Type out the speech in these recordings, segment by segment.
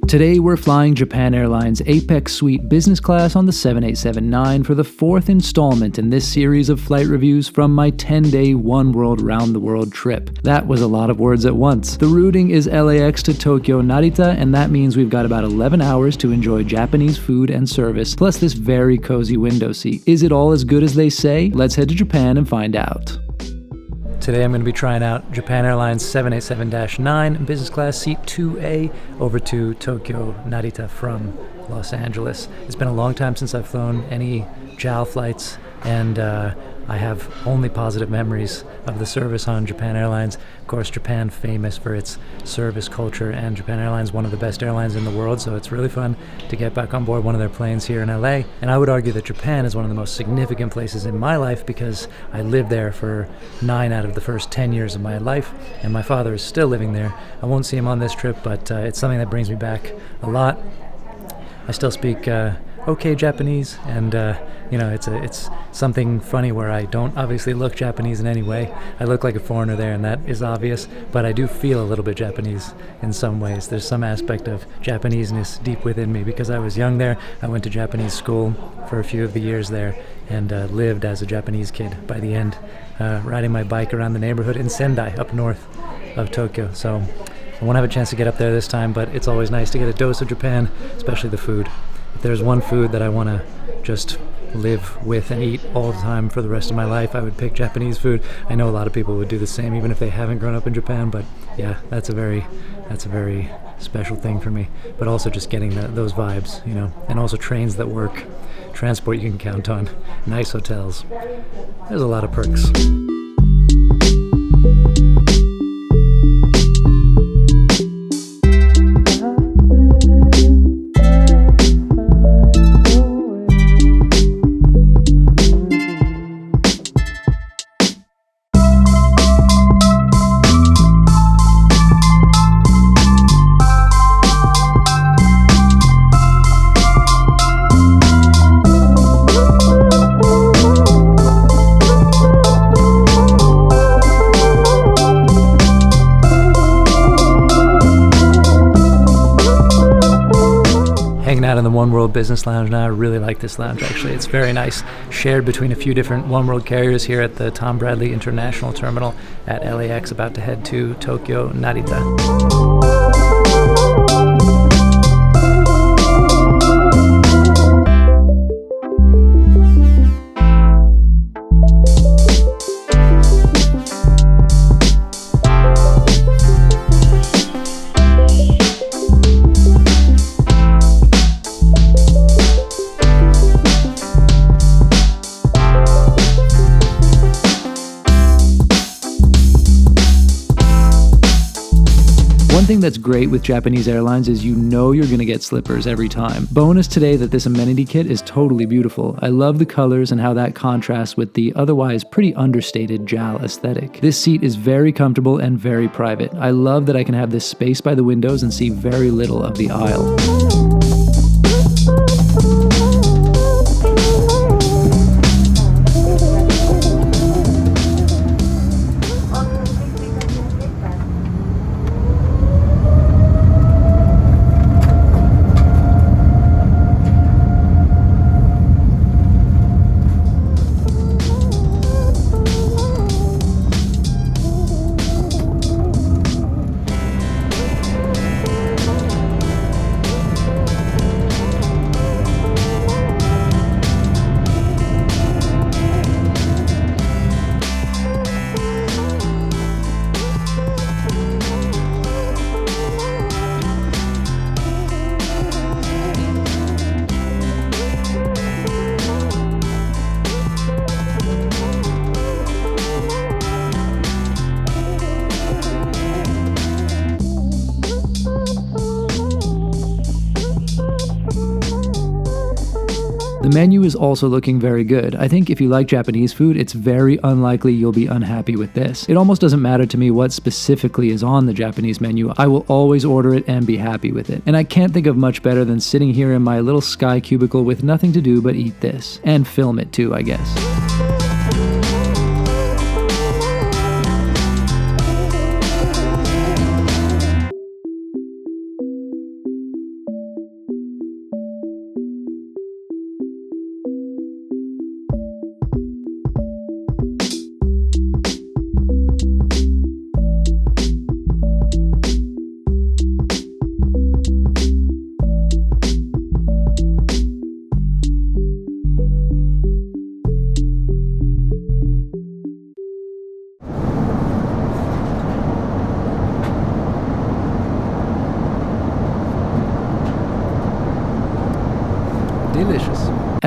Today we're flying Japan Airlines Apex Suite Business Class on the 7879 for the 4th installment in this series of flight reviews from my 10-day oneworld round-the-world trip. That was a lot of words at once. The routing is LAX to Tokyo Narita, and that means we've got about 11 hours to enjoy Japanese food and service, plus this very cozy window seat. Is it all as good as they say? Let's head to Japan and find out. Today I'm going to be trying out Japan Airlines 787-9 business class seat 2A over to Tokyo Narita from Los Angeles. It's been a long time since I've flown any JAL flights, and I have only positive memories of the service on Japan Airlines. Of course, Japan famous for its service culture, and Japan Airlines one of the best airlines in the world, so it's really fun to get back on board one of their planes here in LA. And I would argue that Japan is one of the most significant places in my life because I lived there for 9 out of the first 10 years of my life, and my father is still living there. I won't see him on this trip, but it's something that brings me back a lot. I still speak okay Japanese, and it's something funny where I don't obviously look Japanese in any way. I look like a foreigner there, and that is obvious, but I do feel a little bit Japanese in some ways. There's some aspect of Japaneseness deep within me because I was young there. I went to Japanese school for a few of the years there and lived as a Japanese kid by the end, riding my bike around the neighborhood in Sendai up north of Tokyo. So I won't have a chance to get up there this time, but it's always nice to get a dose of Japan, especially the food. If there's one food that I want to just live with and eat all the time for the rest of my life, I would pick Japanese food. I know a lot of people would do the same even if they haven't grown up in Japan, but yeah, that's a very special thing for me. But also just getting those vibes, and also trains that work, transport you can count on, nice hotels. There's a lot of perks. Out in the oneworld business lounge now. I really like this lounge actually. It's very nice, shared between a few different oneworld carriers here at the Tom Bradley International Terminal at LAX, about to head to Tokyo Narita. One thing that's great with Japanese airlines is you're going to get slippers every time. Bonus today that this amenity kit is totally beautiful. I love the colors and how that contrasts with the otherwise pretty understated JAL aesthetic. This seat is very comfortable and very private. I love that I can have this space by the windows and see very little of the aisle. The menu is also looking very good. I think if you like Japanese food, it's very unlikely you'll be unhappy with this. It almost doesn't matter to me what specifically is on the Japanese menu. I will always order it and be happy with it. And I can't think of much better than sitting here in my little sky cubicle with nothing to do but eat this. And film it too, I guess.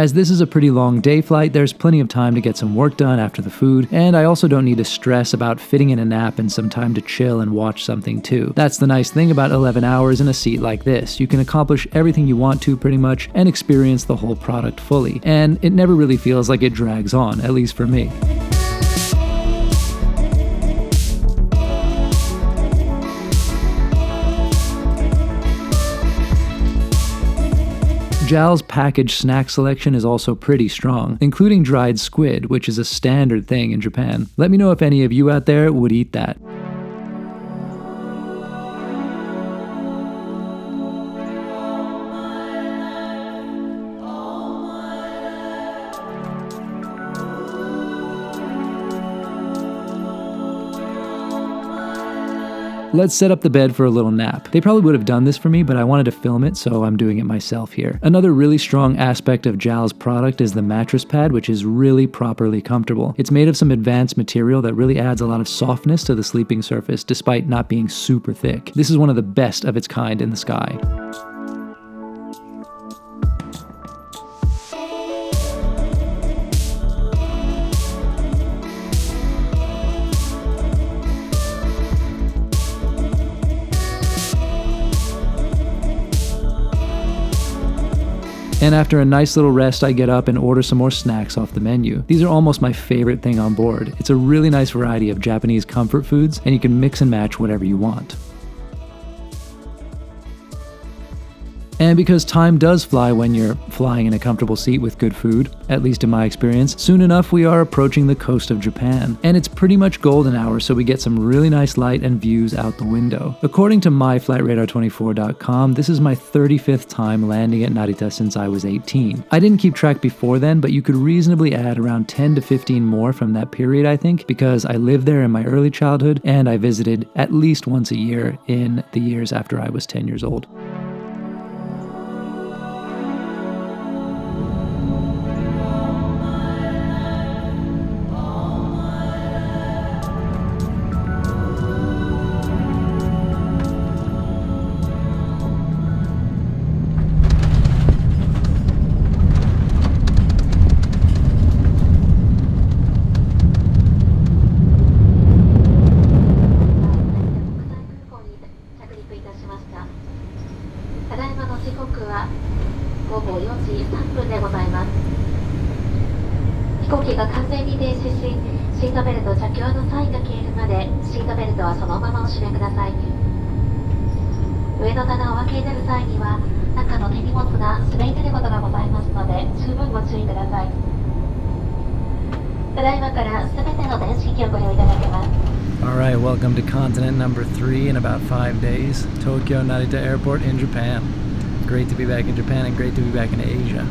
As this is a pretty long day flight, there's plenty of time to get some work done after the food, and I also don't need to stress about fitting in a nap and some time to chill and watch something too. That's the nice thing about 11 hours in a seat like this. You can accomplish everything you want to pretty much and experience the whole product fully, and it never really feels like it drags on, at least for me. JAL's packaged snack selection is also pretty strong, including dried squid, which is a standard thing in Japan. Let me know if any of you out there would eat that. Let's set up the bed for a little nap. They probably would have done this for me, but I wanted to film it, so I'm doing it myself here. Another really strong aspect of JAL's product is the mattress pad, which is really properly comfortable. It's made of some advanced material that really adds a lot of softness to the sleeping surface, despite not being super thick. This is one of the best of its kind in the sky. And after a nice little rest, I get up and order some more snacks off the menu. These are almost my favorite thing on board. It's a really nice variety of Japanese comfort foods, and you can mix and match whatever you want. And because time does fly when you're flying in a comfortable seat with good food, at least in my experience, soon enough we are approaching the coast of Japan. And it's pretty much golden hour, so we get some really nice light and views out the window. According to myflightradar24.com, this is my 35th time landing at Narita since I was 18. I didn't keep track before then, but you could reasonably add around 10 to 15 more from that period, I think, because I lived there in my early childhood and I visited at least once a year in the years after I was 10 years old. Alright, welcome to continent number 3 in about 5 days. Tokyo Narita Airport in Japan. Great to be back in Japan and great to be back in Asia.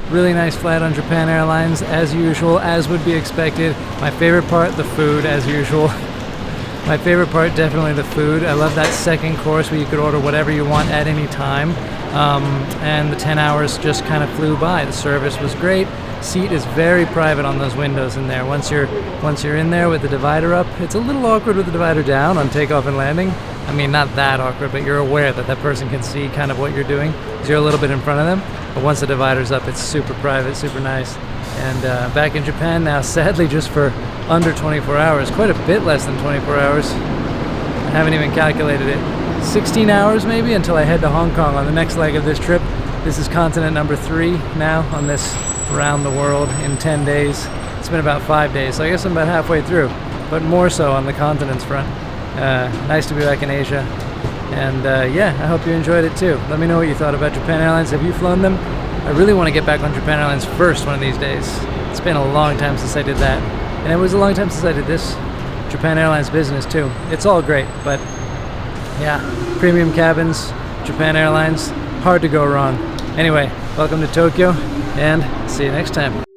Really nice flight on Japan Airlines, as usual, as would be expected. My favorite part, the food, as usual. My favorite part, definitely the food. I love that second course where you could order whatever you want at any time. And the 10 hours just kind of flew by. The service was great. Seat is very private on those windows in there. Once you're in there with the divider up, it's a little awkward with the divider down on takeoff and landing. I mean, not that awkward, but you're aware that that person can see kind of what you're doing, because you're a little bit in front of them. But once the divider's up, it's super private, super nice. And back in Japan now, sadly, just for under 24 hours, quite a bit less than 24 hours. I haven't even calculated it. 16 hours maybe until I head to Hong Kong on the next leg of this trip. This is continent number 3 now on this around the world in 10 days. It's been about 5 days, so I guess I'm about halfway through, but more so on the continents front. Nice to be back in Asia. And yeah, I hope you enjoyed it too. Let me know what you thought about Japan Airlines. Have you flown them? I really want to get back on Japan Airlines first one of these days. It's been a long time since I did that. And it was a long time since I did this Japan Airlines business too. It's all great, but yeah, premium cabins, Japan Airlines, hard to go wrong. Anyway, welcome to Tokyo, and see you next time.